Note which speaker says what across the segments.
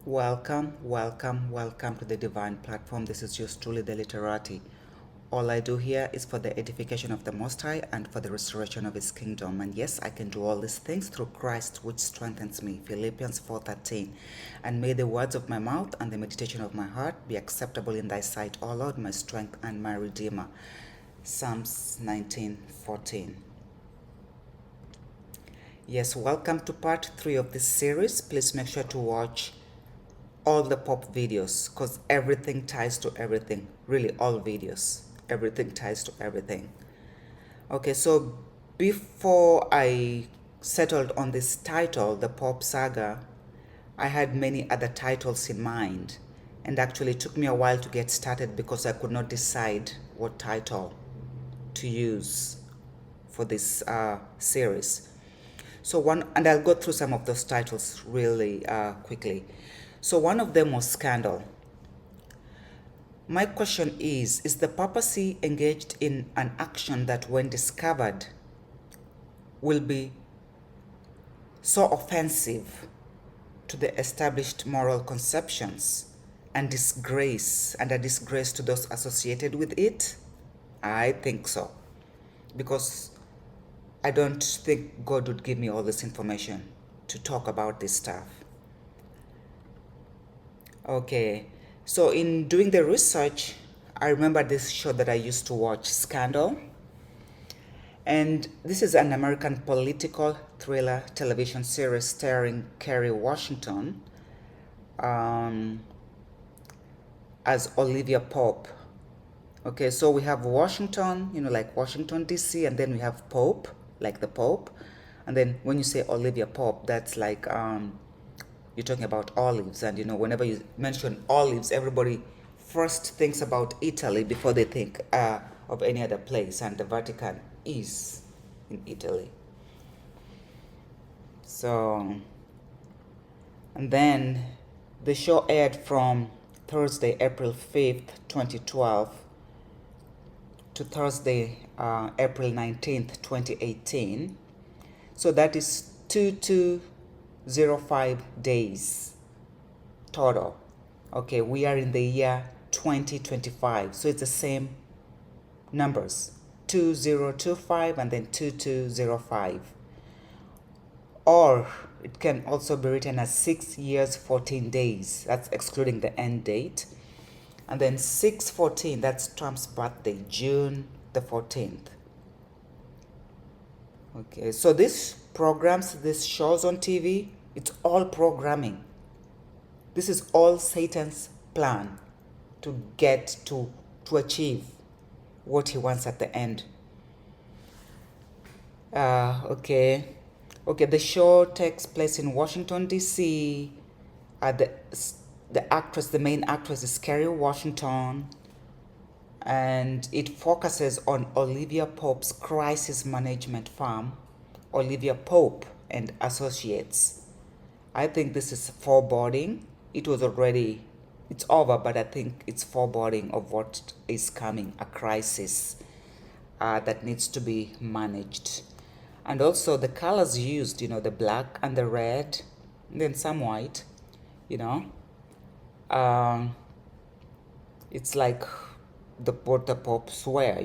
Speaker 1: Welcome to the Divine Platform. This is yours truly, the Literati. All I do here is for the edification of the Most High and for the restoration of His kingdom. And yes, I can do all these things through Christ, which strengthens me. Philippians 4:13. And may the words of my mouth and the meditation of my heart be acceptable in Thy sight, O Lord, my strength and my Redeemer. Psalms 19:14. Yes, welcome to part 3 of this series. Please make sure to watch all the pop videos because everything ties to everything. Really, all videos. Everything ties to everything. Okay, so before I settled on this title, the Pop Saga, I had many other titles in mind. And actually, it took me a while to get started because I could not decide what title to use for this series. And I'll go through some of those titles really quickly. So one of them was Scandal. My question is the papacy engaged in an action that when discovered will be so offensive to the established moral conceptions and a disgrace to those associated with it? I think so. Because I don't think God would give me all this information to talk about this stuff. Okay, so in doing the research, I remember this show that I used to watch, Scandal. And this is an American political thriller television series starring Kerry Washington as Olivia Pope. Okay, so we have Washington, like Washington, D.C., and then we have Pope, like the Pope. And then when you say Olivia Pope, that's like you're talking about olives. And, whenever you mention olives, everybody first thinks about Italy before they think of any other place. And the Vatican is in Italy. So, and then the show aired from Thursday, April 5th, 2012 to Thursday, April 19th, 2018. So that is 2205 days total. Okay, we are in the year 2025. So it's the same numbers, 2025 and then 2205. Or it can also be written as 6 years, 14 days. That's excluding the end date. And then 614, that's Trump's birthday, June the 14th. Okay, so these programs, these shows on TV, it's all programming. This is all Satan's plan to get to achieve what he wants at the end. Okay, the show takes place in Washington, D.C. The main actress is Kerry Washington, and it focuses on Olivia Pope's crisis management firm, Olivia Pope and Associates. I think this is foreboding. It's over, but I think it's foreboding of what is coming, a crisis that needs to be managed. And also the colors used, the black and the red, and then some white, it's like what the popes wear,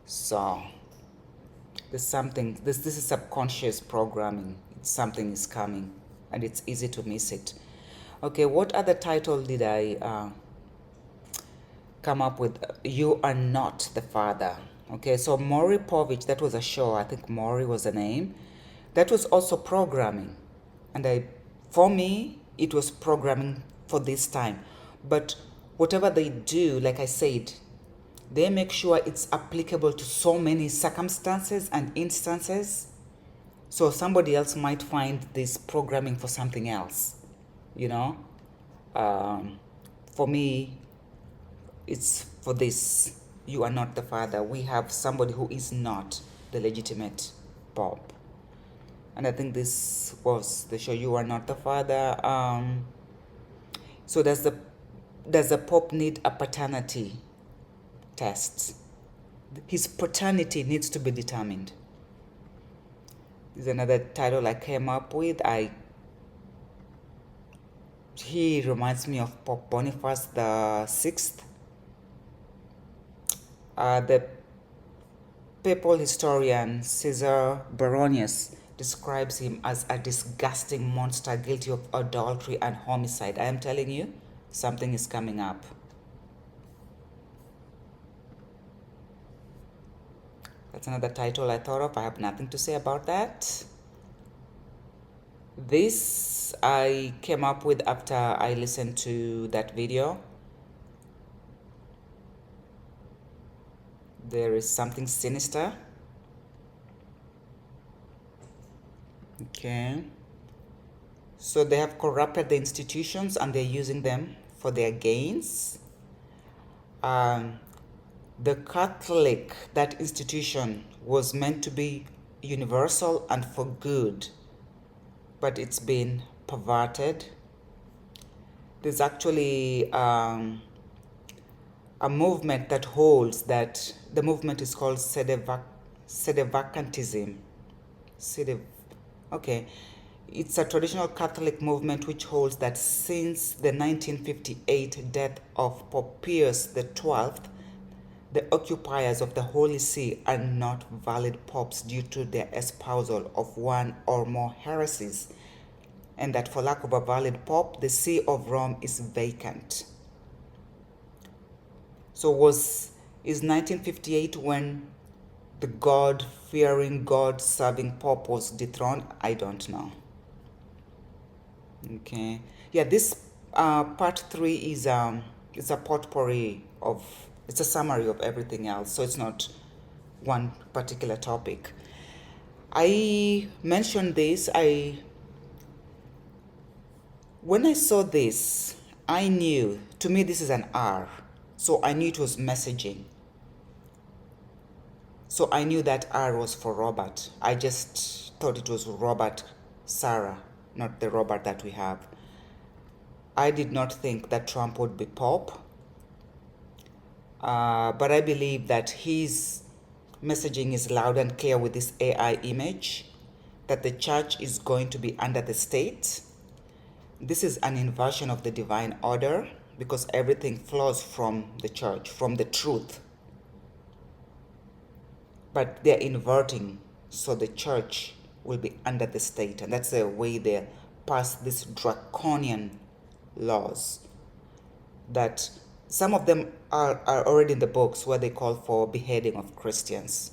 Speaker 1: So there's something, this is subconscious programming. Something is coming and it's easy to miss it. Okay, what other title did I come up with? You Are Not the Father. Okay, so Maury Povich, that was a show. I think Maury was the name. That was also programming. And for me, it was programming for this time. But whatever they do, like I said, they make sure it's applicable to so many circumstances and instances. So somebody else might find this programming for something else, For me, it's for this. You are not the father. We have somebody who is not the legitimate Pope. And I think this was the show, You Are Not the Father. So does the Pope need a paternity test? His paternity needs to be determined. This is another title I came up with. I He reminds me of Pope Boniface the Sixth. The papal historian Caesar Baronius describes him as a disgusting monster guilty of adultery and homicide. I am telling you, something is coming up. That's another title I thought of. I have nothing to say about that. This I came up with after I listened to that video. There is something sinister. Okay. So they have corrupted the institutions and they're using them for their gains. The Catholic, that institution was meant to be universal and for good, but it's been perverted. There's actually a movement that holds that the movement is called sedevacantism. Okay. It's a traditional Catholic movement which holds that since the 1958 death of Pope Pius XII, the occupiers of the Holy See are not valid popes due to their espousal of one or more heresies, and that for lack of a valid pope, the See of Rome is vacant. So is 1958 when the God-fearing, God-serving pope was dethroned? I don't know. Okay. Yeah, this part 3 is it's a potpourri of, it's a summary of everything else, so it's not one particular topic. I mentioned this, when I saw this, I knew, to me this is an R, so I knew it was messaging. So I knew that R was for Robert. I just thought it was Robert Sarah, not the Robert that we have. I did not think that Trump would be Pope, but I believe that his messaging is loud and clear with this AI image, that the church is going to be under the state. This is an inversion of the divine order because everything flows from the church, from the truth. But they're inverting, so the church will be under the state, and that's the way they pass these draconian laws that some of them are already in the books where they call for beheading of Christians.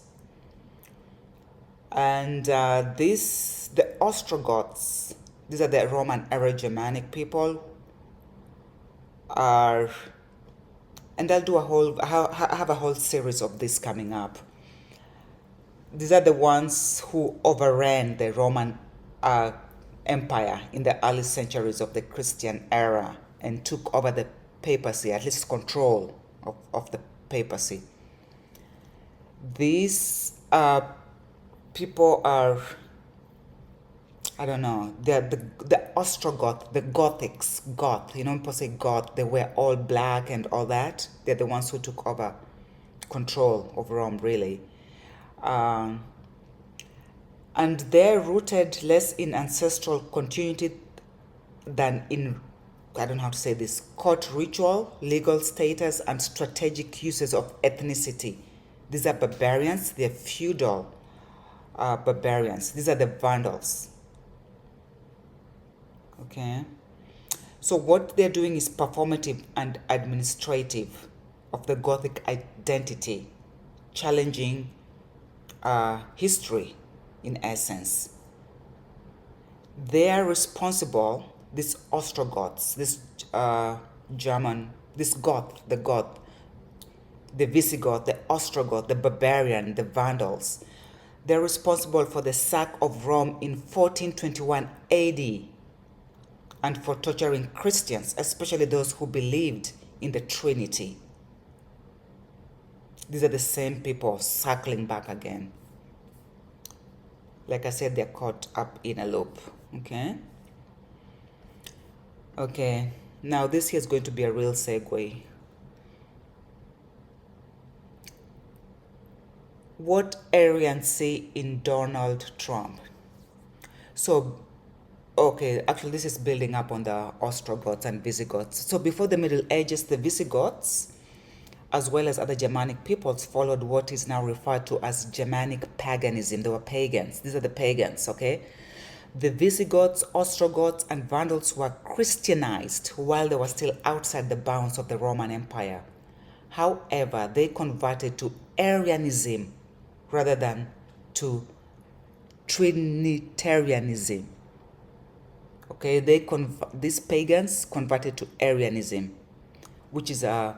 Speaker 1: And the Ostrogoths, these are the Roman era Germanic people, and I'll do have a whole series of this coming up. These are the ones who overran the Roman Empire in the early centuries of the Christian era and took over the papacy, at least control of the papacy. These people are, I don't know, they're the Ostrogoth, the Gothics, Goth, people say Goth, they were all black and all that. They're the ones who took over control of Rome, really. And they're rooted less in ancestral continuity than in, I don't know how to say this, court ritual, legal status, and strategic uses of ethnicity. These are barbarians, they're feudal barbarians. These are the Vandals. Okay. So what they're doing is performative and administrative of the Gothic identity, challenging history in essence. They are responsible, these Ostrogoths, this German, this Goth, the Visigoth, the Ostrogoth, the barbarian, the Vandals. They're responsible for the sack of Rome in 1421 AD and for torturing Christians, especially those who believed in the Trinity. These are the same people circling back again. Like I said, they're caught up in a loop. Okay. Now this here is going to be a real segue. What Aryans see in Donald Trump? So Okay, actually, this is building up on the Ostrogoths and Visigoths. So before the Middle Ages, the Visigoths, as well as other Germanic peoples, followed what is now referred to as Germanic paganism. They were pagans. These are the pagans, okay? The Visigoths, Ostrogoths, and Vandals were Christianized while they were still outside the bounds of the Roman Empire. However, they converted to Arianism rather than to Trinitarianism. Okay, these pagans converted to Arianism, which is a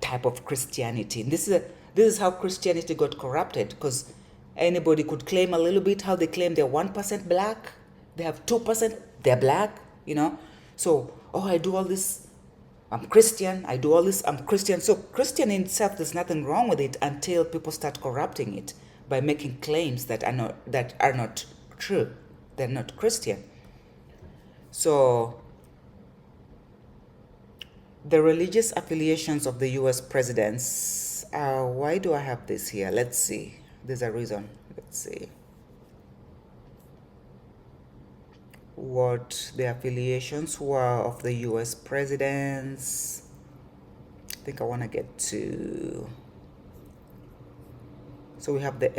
Speaker 1: type of Christianity. And this is how Christianity got corrupted, because anybody could claim a little bit how they claim they're 1% black, they have 2%, they're black, you know. So, oh, I do all this, I'm Christian, I do all this, I'm Christian. So Christian in itself, there's nothing wrong with it until people start corrupting it by making claims that are not true. They're not Christian. So the religious affiliations of the US presidents, why do I have this here? Let's see. There's a reason. Let's see what the affiliations were of the US presidents. I think I want to get to. So we have the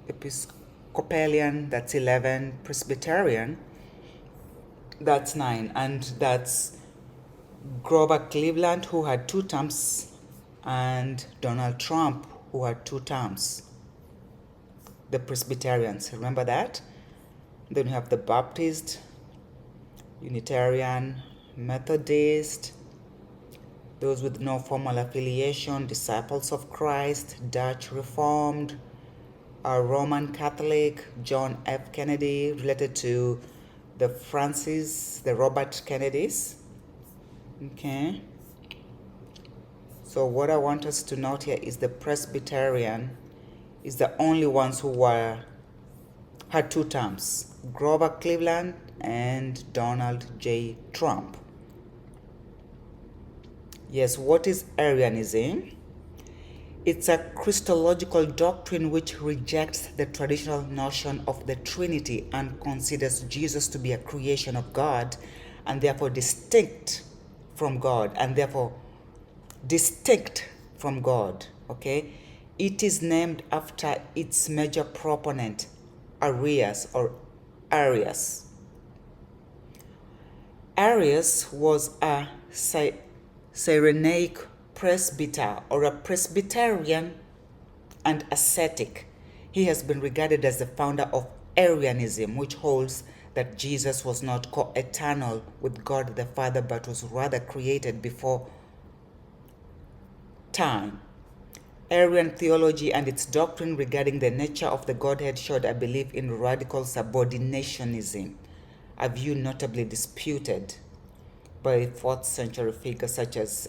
Speaker 1: Episcopalian, that's 11, Presbyterian, that's 9, and that's Grover Cleveland, who had 2 terms, and Donald Trump, who had 2 terms. The Presbyterians, remember that? Then we have the Baptist, Unitarian, Methodist, those with no formal affiliation, Disciples of Christ, Dutch Reformed, Roman Catholic, John F. Kennedy, related to the Robert Kennedys. Okay. So what I want us to note here is the Presbyterian is the only ones who had 2 terms, Grover Cleveland and Donald J. Trump. Yes, what is Arianism? It's a Christological doctrine which rejects the traditional notion of the Trinity and considers Jesus to be a creation of God and therefore distinct from God, okay? It is named after its major proponent, Arius. Arius was a Cyrenaic presbyter or a Presbyterian and ascetic. He has been regarded as the founder of Arianism, which holds that Jesus was not co-eternal with God the Father, but was rather created before time. Arian theology and its doctrine regarding the nature of the Godhead showed a belief in radical subordinationism, a view notably disputed by 4th century figures such as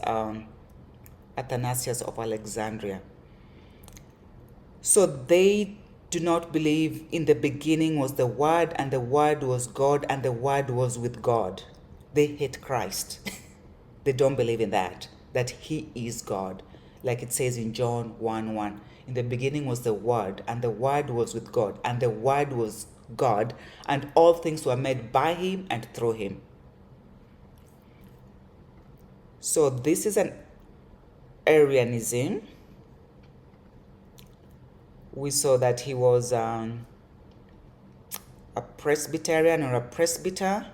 Speaker 1: Athanasius of Alexandria. So they do not believe in the beginning was the Word, and the Word was God, and the Word was with God. They hate Christ. They don't believe in that He is God. Like it says in John 1:1, in the beginning was the Word, and the Word was with God, and the Word was God, and all things were made by Him and through Him. So this is an Arianism. We saw that he was a Presbyterian or a presbyter,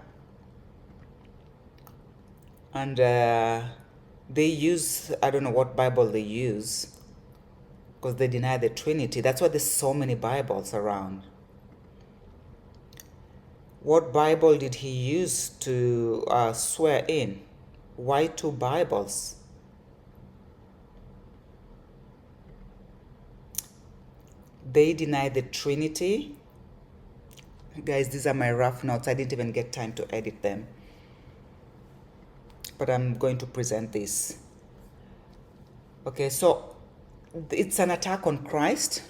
Speaker 1: and they use, I don't know what Bible they use, because they deny the Trinity. That's why there's so many Bibles around. What Bible did he use to swear in? Why 2 Bibles? They deny the Trinity. Guys, these are my rough notes. I didn't even get time to edit them, but I'm going to present this. Okay, so it's an attack on Christ.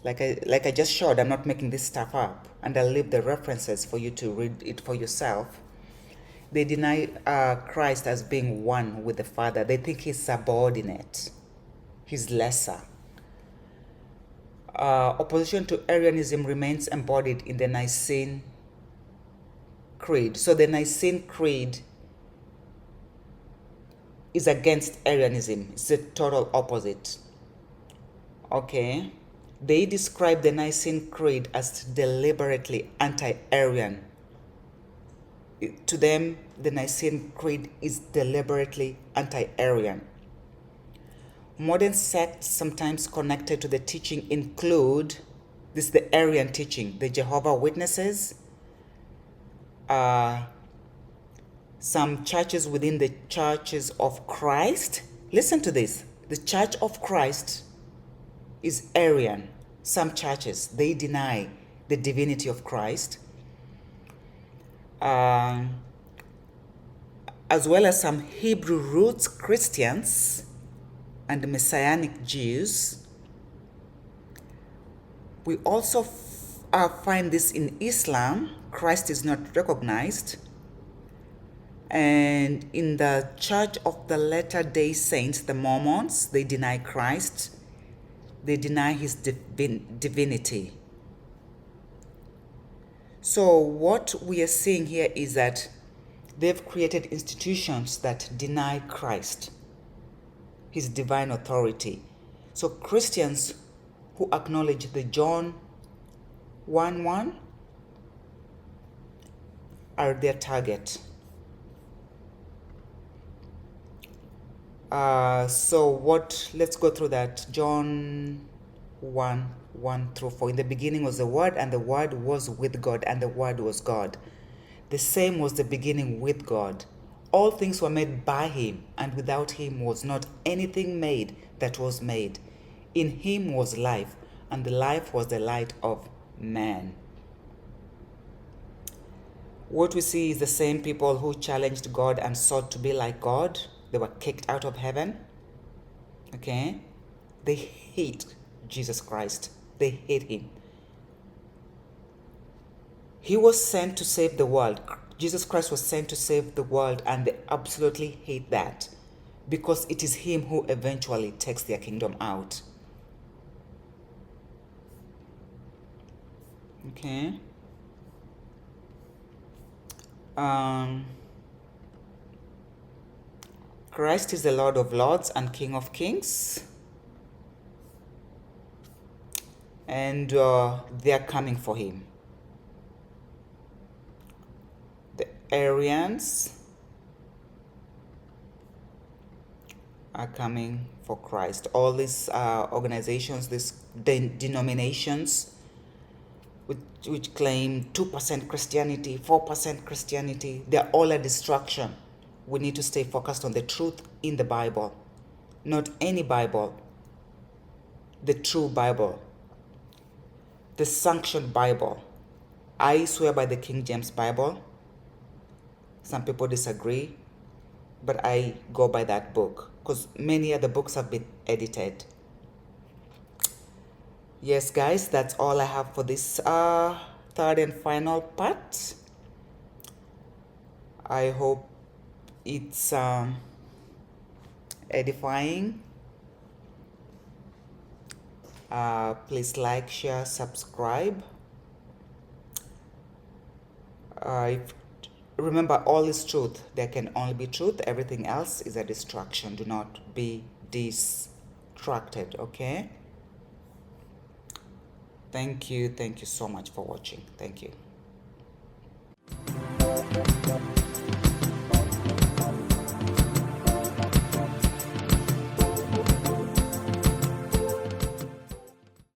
Speaker 1: Like I just showed, I'm not making this stuff up, and I'll leave the references for you to read it for yourself. They deny Christ as being one with the Father. They think he's subordinate, he's lesser. Opposition to Arianism remains embodied in the Nicene Creed. So the Nicene Creed is against Arianism. It's the total opposite. Okay. They describe the Nicene Creed as deliberately anti-Arian. To them, the Nicene Creed is deliberately anti-Arian. Modern sects sometimes connected to the teaching include, this is the Arian teaching, the Jehovah's Witnesses, some churches within the Churches of Christ. Listen to this. The Church of Christ is Arian. Some churches, they deny the divinity of Christ. As well as some Hebrew roots Christians and Messianic Jews. We also find this in Islam. Christ is not recognized. And in the Church of the Latter-day Saints, the Mormons, they deny Christ. They deny his divinity. So what we are seeing here is that they've created institutions that deny Christ, his divine authority. So Christians who acknowledge the John 1:1 are their target. Let's go through that. John 1:1-4. In the beginning was the Word, and the Word was with God, and the Word was God. The same was the beginning with God. All things were made by him, and without him was not anything made that was made. In him was life, and the life was the light of man. What we see is the same people who challenged God and sought to be like God. They were kicked out of heaven. Okay? They hate Jesus Christ. They hate him. He was sent to save the world. Jesus Christ was sent to save the world, and they absolutely hate that because it is him who eventually takes their kingdom out. Okay? Christ is the Lord of Lords and King of Kings. And they are coming for him. The Arians are coming for Christ. All these organizations, these denominations, which claim 2% Christianity, 4% Christianity, they're all a distraction. We need to stay focused on the truth in the Bible. Not any Bible. The true Bible. The sanctioned Bible. I swear by the King James Bible. Some people disagree, but I go by that book because many other books have been edited. Yes, guys, that's all I have for this third and final part. I hope it's edifying. Please like, share, subscribe. Remember, all is truth. There can only be truth. Everything else is a distraction. Do not be distracted, okay? Thank you so much for watching. Thank you.